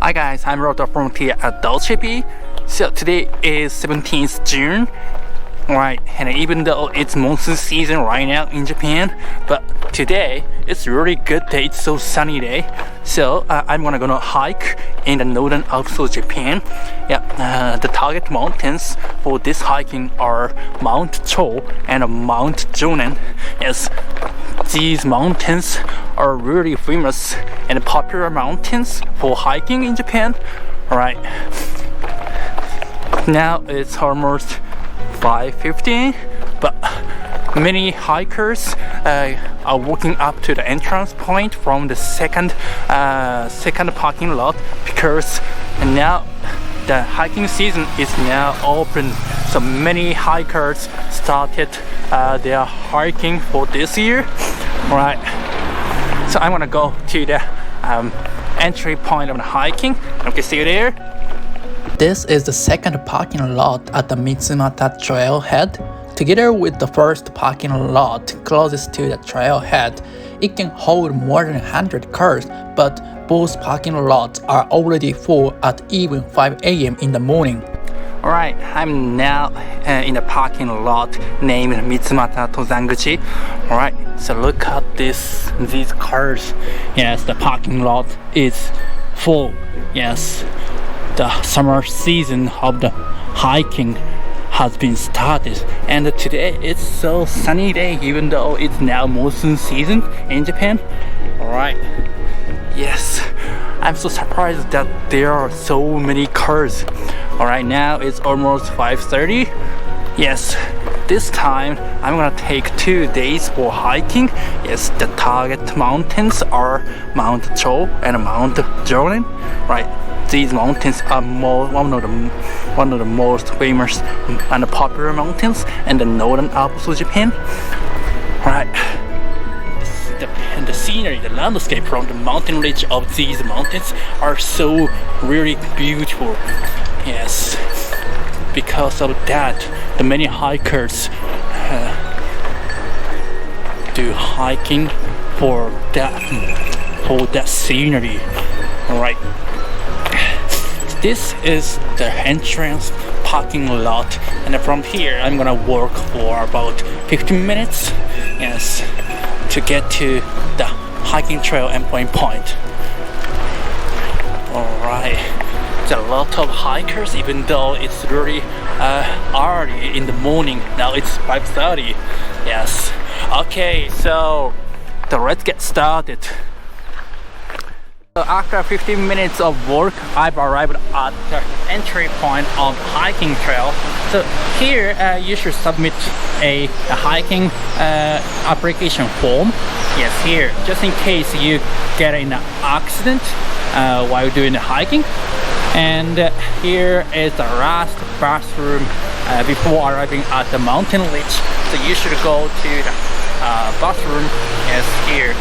Hi guys, I'm Roto from here at Dolce. So today is 17th June. Right, and even though it's monsoon season right now in Japan, but today it's really good day. It's so sunny day. So I'm gonna hike in the Northern Alps of Japan. Yeah, the target mountains for this hiking are Mt.Cho and Mt.Jonen. Yes, these mountains are really famous and popular mountains for hiking in Japan. Alright, now it's almost 5:15, but many hikers are walking up to the entrance point from the second parking lot, because now the hiking season is now open. So many hikers started their hiking for this year. Right, so I'm gonna go to the entry point of the hiking. Okay, see you there. This is the second parking lot at the Mitsumata Trailhead. Together with the first parking lot closest to the trailhead, it can hold more than 100 cars, but both parking lots are already full at even 5 a.m. in the morning. Alright, I'm now in the parking lot named Mitsumata Trailhead. Alright, so look at these cars. Yes, the parking lot is full. Yes, the summer season of the hiking has been started, and today it's so sunny day even though it's now monsoon season in Japan. Alright, yes, I'm so surprised that there are so many cars. Alright, now it's almost 5:30. Yes, this time I'm gonna take 2 days for hiking. Yes, the target mountains are Mt.Cho and Mt.Jonen. Right, these mountains are one of the most famous and popular mountains in the Northern Alps of Japan. Right, the scenery, the landscape from the mountain ridge of these mountains are so really beautiful. Yes, because of that, the many hikers do hiking for that scenery. All right, this is the entrance parking lot, and from here I'm gonna walk for about 15 minutes. Yes, to get to the hiking trail endpoint point. All right. A lot of hikers, even though it's really early in the morning. Now it's 5:30. Yes. Okay, so let's get started. So after 15 minutes of work, I've arrived at the entry point of hiking trail. So here you should submit a hiking application form. Yes, here, just in case you get in an accident while doing the hiking. And here is the last bathroom before arriving at the mountain ridge. So you should go to the bathroom. Yes, here.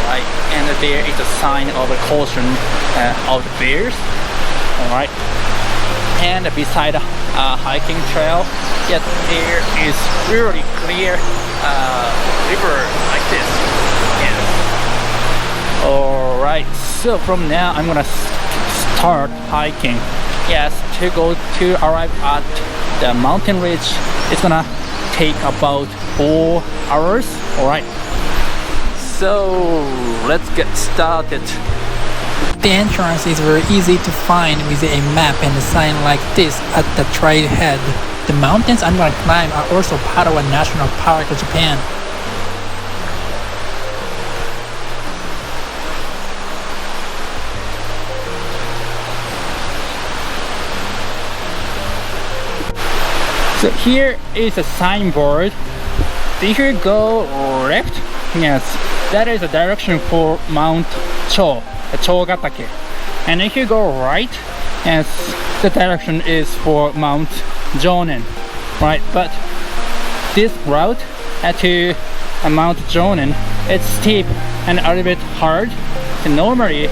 Right, and there is a sign of a caution of the bears. All right, and beside the hiking trail, yes, there is really clear river like this. Yes. All right, so from now I'm gonna start hiking. Yes, to arrive at the mountain ridge, it's gonna take about 4 hours. All right, so let's get started. The entrance is very easy to find with a map and a sign like this at the trailhead. The mountains I'm gonna climb are also part of a national park of Japan. So here is a signboard. If you go left, yes, that is the direction for Mt.Cho, Chogatake. And if you go right, yes, the direction is for Mt.Jonen. Right, but this route to Mt.Jonen, it's steep and a little bit hard. So normally,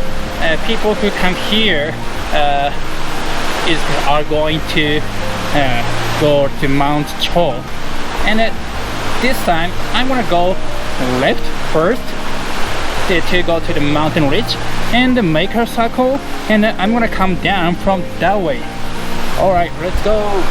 people who come here are going to go to Mt.Cho, and this time I'm gonna go left first to go to the mountain ridge and make a circle, and I'm gonna come down from that way. All right, let's go.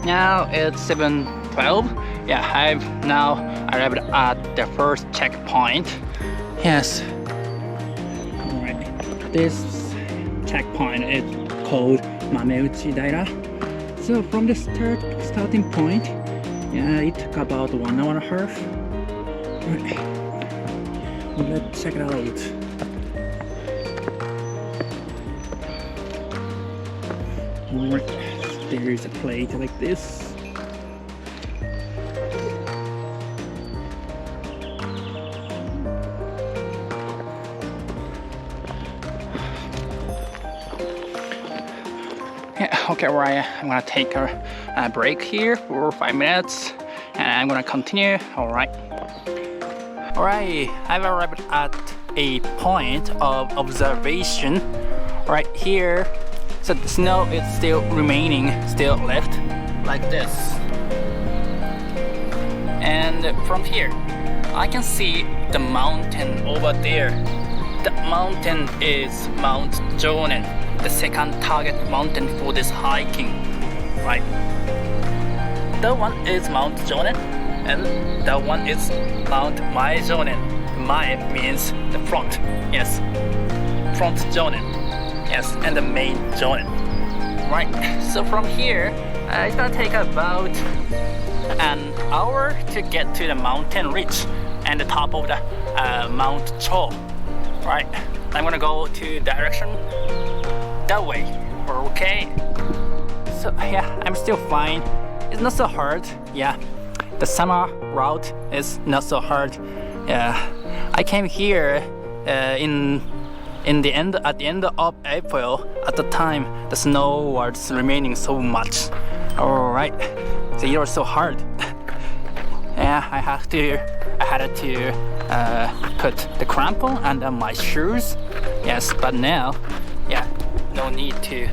Now it's 7:12. Yeah, I've now arrived at the first checkpoint. Yes. Alright. This checkpoint is called Mt.Jonen. So from the starting point, yeah, it took about 1 hour and a half. Right. Let's check it out. Alright. There is a plate like this. Yeah, okay, right. I'm gonna take a break here for 5 minutes, and I'm gonna continue. Alright, I've arrived at a point of observation right here. So the snow is still remaining, still left, like this. And from here, I can see the mountain over there. The mountain is Mt.Jonen, the second target mountain for this hiking, right? That one is Mt.Jonen, and that one is Mt.Mae-Jonen. Mae means the front, yes, Front.Jonen. Yes, and the Mt.Jonen. Right, so from here, it's gonna take about an hour to get to the mountain ridge and the top of the Mt.Cho. Right, I'm gonna go to direction that way. Okay. So yeah, I'm still fine. It's not so hard. Yeah, the summer route is not so hard. Yeah, I came here at the end of April. At the time, the snow was remaining so much. All right, so it was so hard. Yeah, I had to put the crampon under my shoes. Yes, but now, yeah, no need to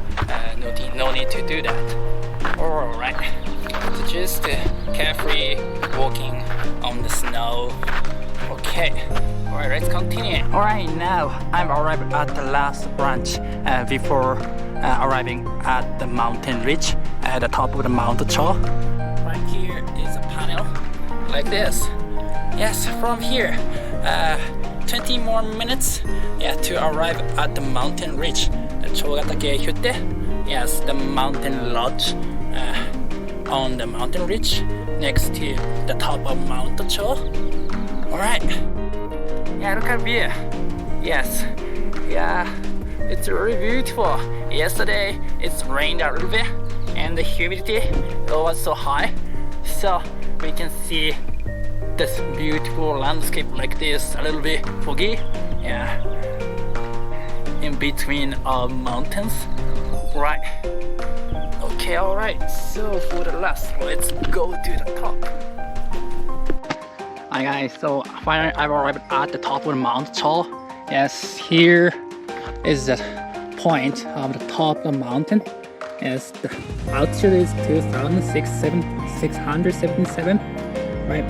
do that. All right, so just carefree walking on the snow. Okay. Alright, let's continue. Alright, now I've arrived at the last branch before arriving at the mountain ridge at the top of the Mt.Cho. Right here is a panel like this. Yes, from here, 20 more minutes, yeah, to arrive at the mountain ridge, the Chogatake Hutte. Yes, the mountain lodge on the mountain ridge next to the top of Mt.Cho. Alright. Yeah, look at view. Yes. Yeah, it's really beautiful. Yesterday it's rained a little bit and the humidity was so high. So we can see this beautiful landscape like this, a little bit foggy. Yeah. In between mountains. Right. Okay, alright. So for the last, let's go to the top. Hi guys, so finally I've arrived at the top of Mt.Cho. Yes, here is the point of the top of the mountain. Yes, the altitude is 2,677, right?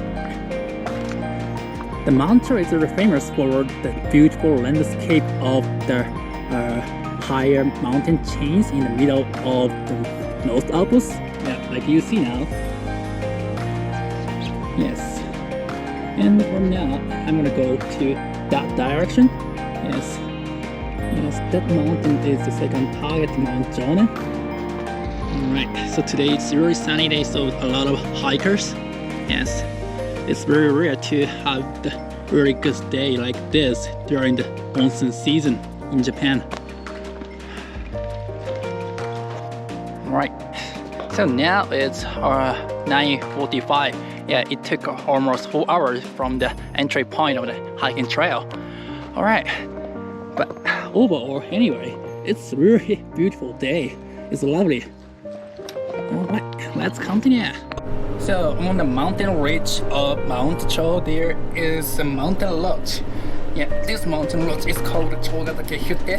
The mountain is very famous for the beautiful landscape of the entire mountain chains in the middle of the North Alps. Yeah, like you see now. Yes. And from now, I'm gonna go to that direction. Yes. Yes, that mountain is the second target, Mt.Jonen. Alright, so today it's really sunny day, so a lot of hikers. Yes, it's very rare to have the really good day like this during the monsoon season in Japan. Right, so now it's 9:45. Yeah, it took almost 4 hours from the entry point of the hiking trail. Alright, but overall anyway, it's a really beautiful day. It's lovely. Alright, let's continue. So on the mountain ridge of Mt.Cho, there is a mountain lodge. Yeah, this mountain lodge is called Chogatake Hutte.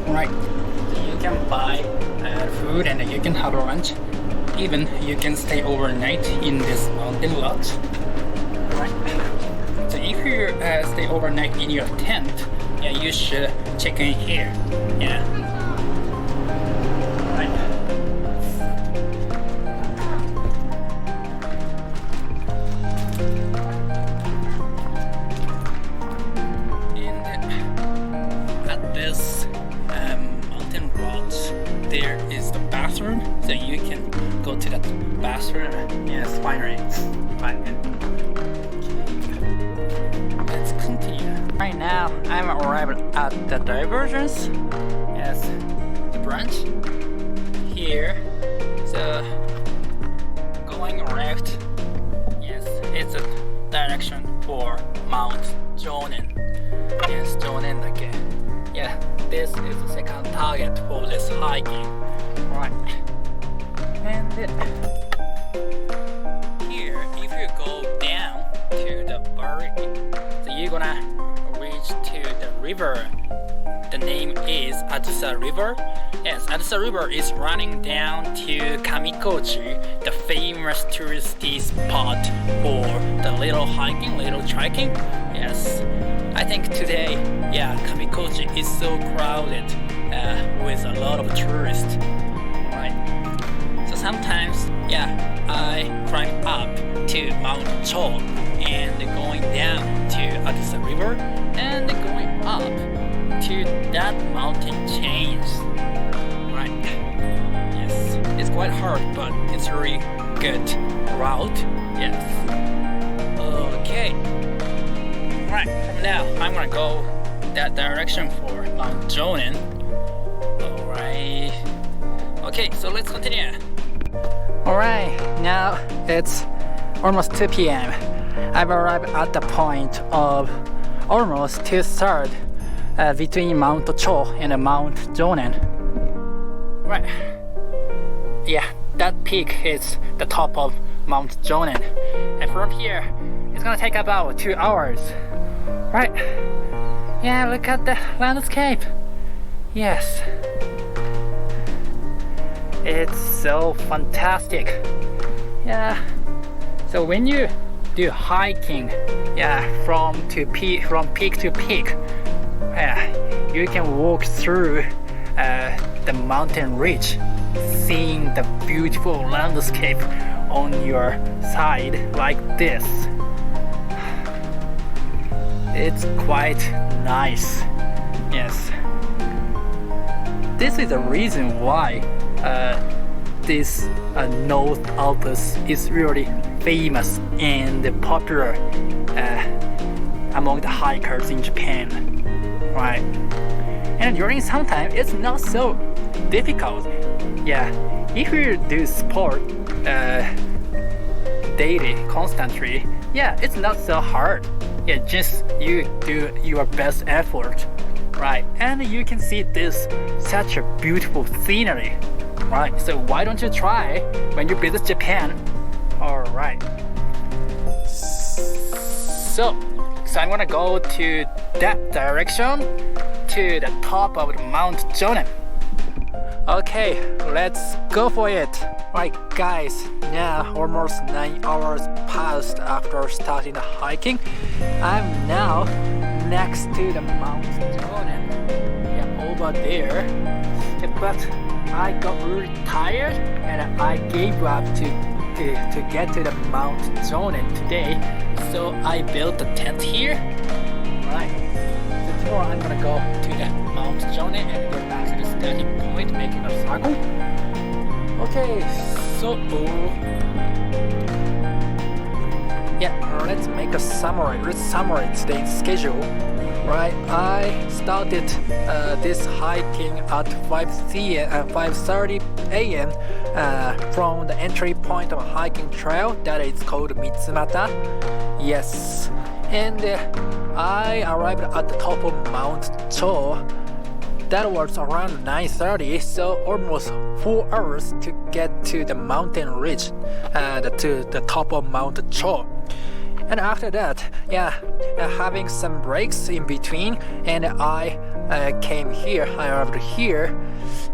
Right, you can buy food and you can have lunch. Even you can stay overnight in this mountain lodge. Right. So if you stay overnight in your tent, yeah, you should check in here. Yeah. There is the bathroom, so you can go to that bathroom. Yes, finally. Right. Let's continue. Right now, I'm arrived at the Divergence. Yes, the branch here. So going left. Yes, it's a direction for Mt.Jonen. Yes, Jonen again. Yeah. This is the second target for this hiking. Right. And here, if you go down to the valley, so you're gonna reach to the river. The name is Adusa River. Yes, Adusa River is running down to Kamikoji, the famous touristy spot for the little hiking, little trekking. Yes. I think today, yeah, Kamikoji is so crowded with a lot of tourists, right? So sometimes, yeah, I climb up to Mt.Cho and going down to Adusa River and going up to that mountain chains, right? Yes, it's quite hard, but it's really good route. Yes. Okay. Right, from now I'm gonna go that direction for Mt.Jonen. Alright. Okay, so let's continue. Alright, now it's almost 2 p.m. I've arrived at the point of almost 2/3 between Mt.Cho and Mt.Jonen. Right. Yeah, that peak is the top of Mt.Jonen. And from here, it's gonna take about 2 hours. Right. Yeah, look at the landscape. Yes. It's so fantastic. Yeah. So when you do hiking, yeah, from peak to peak, yeah, you can walk through the mountain ridge, seeing the beautiful landscape on your side like this. It's quite nice. Yes. This is the reason why this North Alps is really famous and popular among the hikers in Japan, right? And during summertime, it's not so difficult. Yeah, if you do sport daily, constantly, yeah, it's not so hard. Yeah, just you do your best effort, right? And you can see this such a beautiful scenery, right? So why don't you try when you visit Japan? All right. So I'm gonna go to that direction to the top of Mt.Jonen. Okay, let's go for it. Right, guys, now almost 9 hours passed after starting the hiking. I'm now next to the Mt.Jonen. Yeah, over there. but I got really tired and I gave up to get to the Mt.Jonen today. So I built a tent here. Right. So tomorrow I'm gonna go to the Mt.Jonen and go back to the starting point, making a circle. Okay, so yeah, let's make a summary. Let's summarize today's schedule. Right, I started this hiking at 5:30 a.m. From the entry point of a hiking trail that is called Mitsumata. Yes, and I arrived at the top of Mt.Cho. That was around 9:30, so almost 4 hours to get to the mountain ridge, to the top of Mt.Cho. And after that, having some breaks in between, and I came here. I arrived here.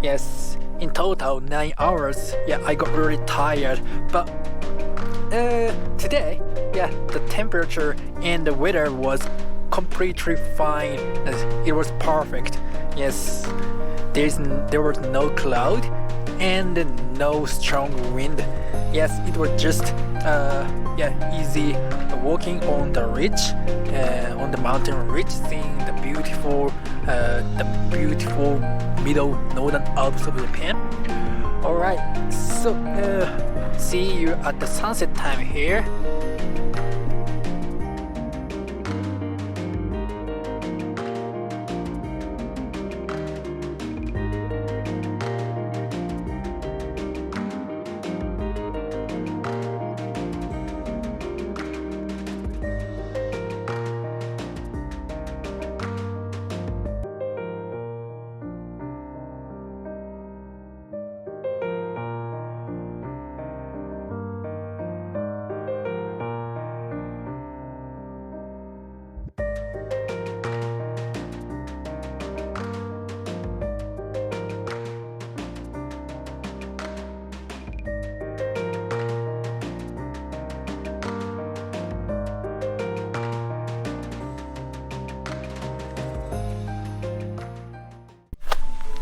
Yes, in total 9 hours. Yeah, I got really tired. But today, the temperature and the weather was completely fine. It was perfect. Yes, there was no cloud and no strong wind. Yes, it was just easy walking on the ridge, on the mountain ridge, seeing the beautiful middle Northern Alps of Japan. All right, so see you at the sunset time here.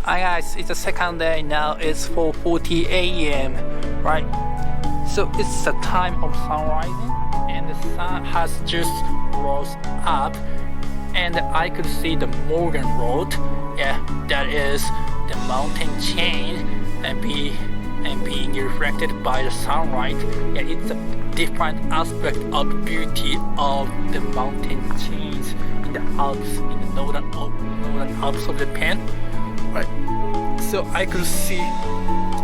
Hi guys, it's the second day now. It's 4:40 a.m. right? So it's the time of sun rising, and the sun has just rose up, and I could see the Morgan Road. Yeah, that is the mountain chain, and being reflected by the sunlight. Yeah, it's a different aspect of beauty of the mountain chains in the Alps, in the Northern Alps of Japan. Right, so I could see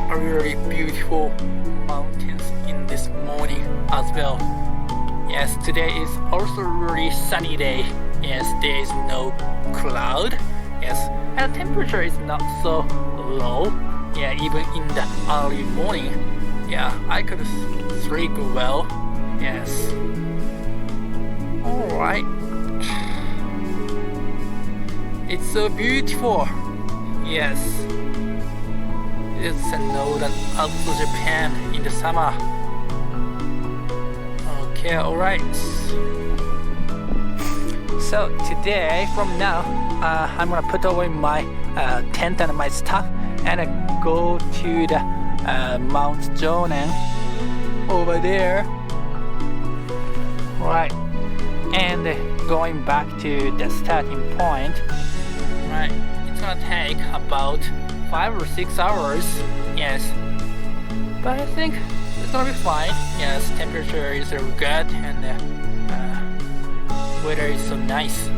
a really beautiful mountains in this morning as well. Yes, today is also a really sunny day. Yes, there is no cloud. Yes, and the temperature is not so low. Yeah, even in the early morning. Yeah, I could sleep well. Yes. Alright. It's so beautiful. Yes, it's the Northern Alps of Japan in the summer. Okay, alright. So today, from now, I'm gonna put away my tent and my stuff and go to the Mt.Jonen over there. Right, and going back to the starting point. Right. It's gonna take about 5 or 6 hours. Yes, but I think it's gonna be fine. Yes, temperature is good and weather is so nice.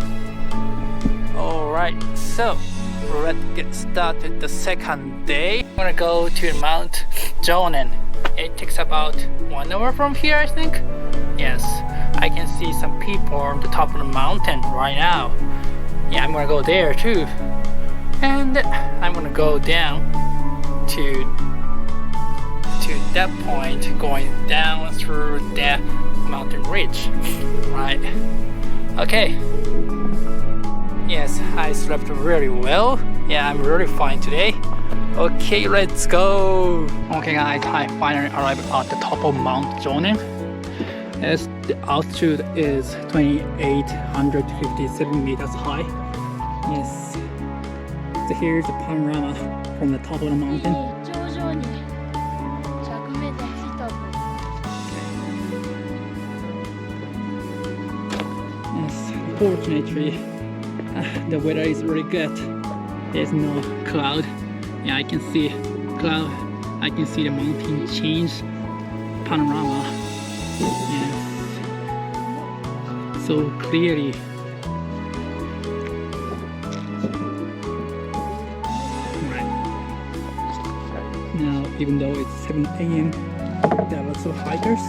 Alright, so let's get started the second day. I'm gonna go to Mt.Jonen. It takes about 1 hour from here, I think. Yes, I can see some people on the top of the mountain right now. Yeah, I'm gonna go there too. And I'm gonna go down to that point, going down through the mountain ridge. Right. Okay. Yes, I slept really well. Yeah, I'm really fine today. Okay, let's go. Okay guys, I finally arrived at the top of Mt.Jonen. As the altitude is 2,857 meters high. Yes. So here's the panorama from the top of the mountain. 頂上に100メートル着いた。 Yes, fortunately, the weather is really good. There's no cloud. Yeah, I can see cloud. I can see the mountain change panorama. Yes, so clearly. Right. Now, even though it's 7 a.m., there are lots of hikers.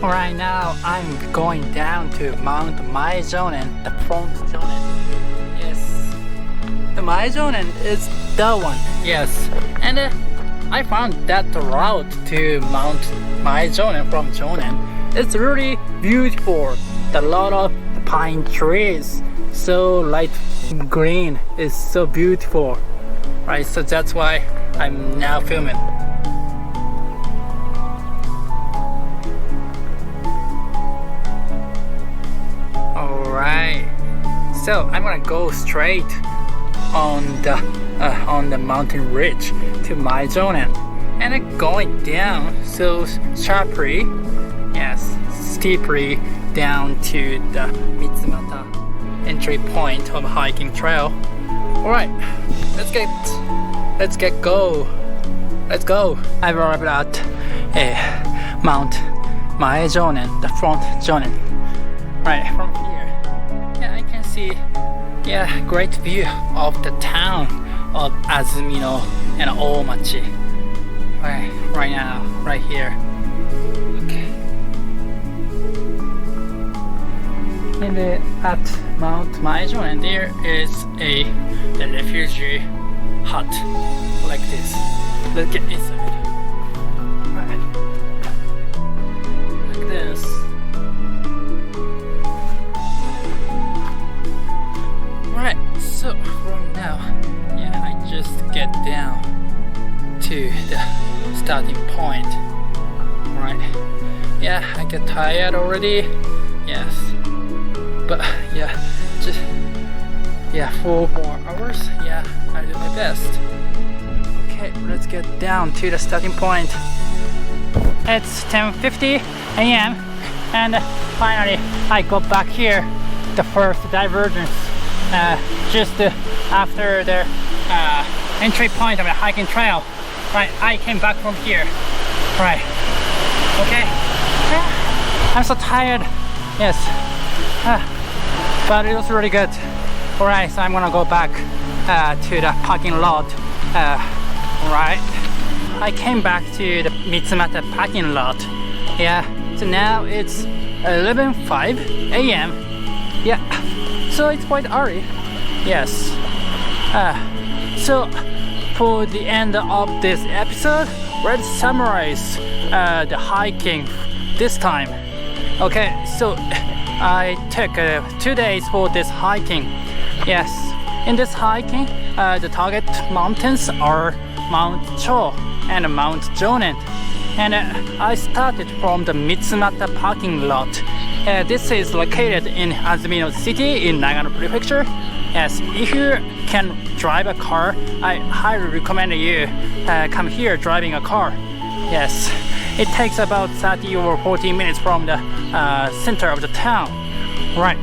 Right now, I'm going down to Mt.Mae-Jonen, the front Jonen. Yes, the Mt.Jonen is the one. Yes, and I found that route to Mt.Mae-Jonen from Jonen. It's really beautiful. A lot of pine trees, so light green, is so beautiful. Right, so that's why I'm now filming. Alright, so I'm gonna go straight on the mountain ridge to Mt.Jonen, and I'm going down so sharply, yes, steeply down to the Mitsumata entry point of hiking trail. Alright, let's go. I've arrived at Mt.Mae-Jonen, the front Jonen. Right, from here, yeah, I can see, yeah, great view of the town of Azumino and Omachi. Right now, right here. Okay. And at Mt.Mae-Jonen, there is a refugee hut like this. Let's get inside. Right. Like this. Right, so from now, yeah, I just get down to the starting point. Right, yeah, I get tired already. Yes, but yeah, just 4 more hours. Yeah, I do my best. Okay, let's get down to the starting point. It's 10:50 a.m. and finally I go back here, the first divergence, just after the entry point of the hiking trail. Right, I came back from here. Right, okay. I'm so tired. Yes, but it was really good. Alright, so I'm gonna go back to the parking lot. Right, I came back to the Mitsumata parking lot. Yeah, so now it's 11:05 a.m. Yeah, so it's quite early. Yes. So for the end of this episode, let's summarize the hiking this time. Okay, so I took 2 days for this hiking. Yes, in this hiking, the target mountains are Mt.Cho and Mt.Jonen. And I started from the Mitsumata parking lot. This is located in Azumino City in Nagano Prefecture. Yes, if you can drive a car, I highly recommend you come here driving a car. Yes, it takes about 30 or 40 minutes from the center of the town. Right,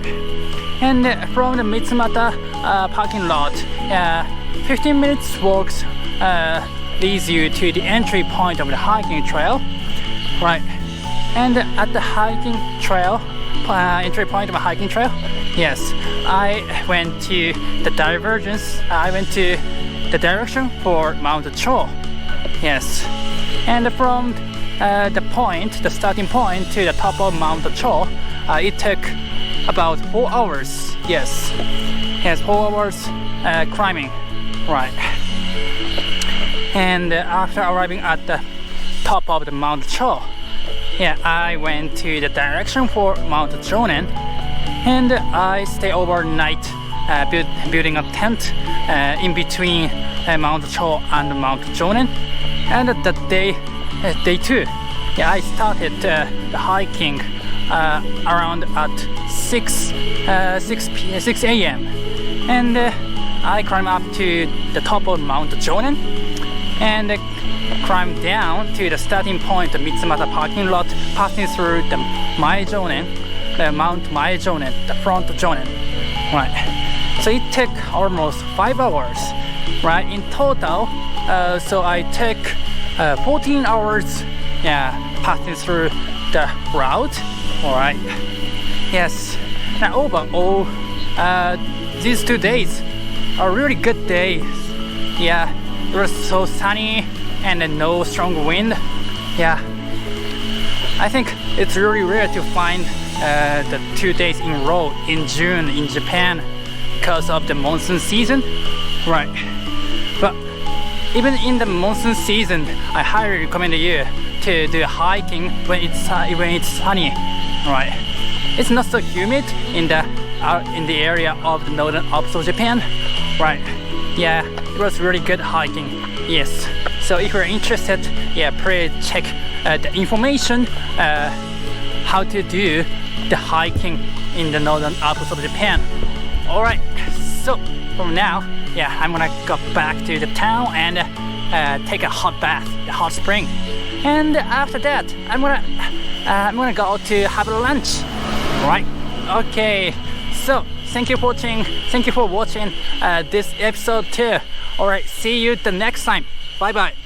and from the Mitsumata parking lot, 15 minutes walks leads you to the entry point of the hiking trail. Right, and at the hiking trail, entry point of a hiking trail, yes, I went to the divergence. I went to the direction for Mt.Cho. Yes, and from the starting point to the top of Mt.Cho, it took about 4 hours. Yes, 4 hours climbing. Right, and after arriving at the top of the Mt.Cho, yeah, I went to the direction for Mt.Jonen, and I stay overnight building a tent in between Mt.Cho and Mt.Jonen. And the day 2, Yeah, I started the hiking around at 6 a.m. and I climbed up to the top of Mt.Jonen and climbed down to the starting point, the Mitsumata parking lot, passing through the Mae-Jonen, the Mt.Mae-Jonen, the front Jonen. Right. So it took almost 5 hours, right, in total. So I took 14 hours, passing through the route. All right. Yes. Now overall, these 2 days are really good days. Yeah, it was so sunny and no strong wind. Yeah, I think it's really rare to find the 2 days in a row in June in Japan because of the monsoon season, right? But even in the monsoon season, I highly recommend you to do hiking when it's sunny, right? It's not so humid in the area of the Northern Alps of Japan, right? Yeah, it was really good hiking. Yes. So if you're interested, please check the information how to do the hiking in the Northern Alps of Japan. All right. So from now, I'm gonna go back to the town and take a hot bath, the hot spring, and after that, I'm gonna go to have lunch. Right? Okay. So thank you for watching this episode too. All right. See you the next time. Bye bye.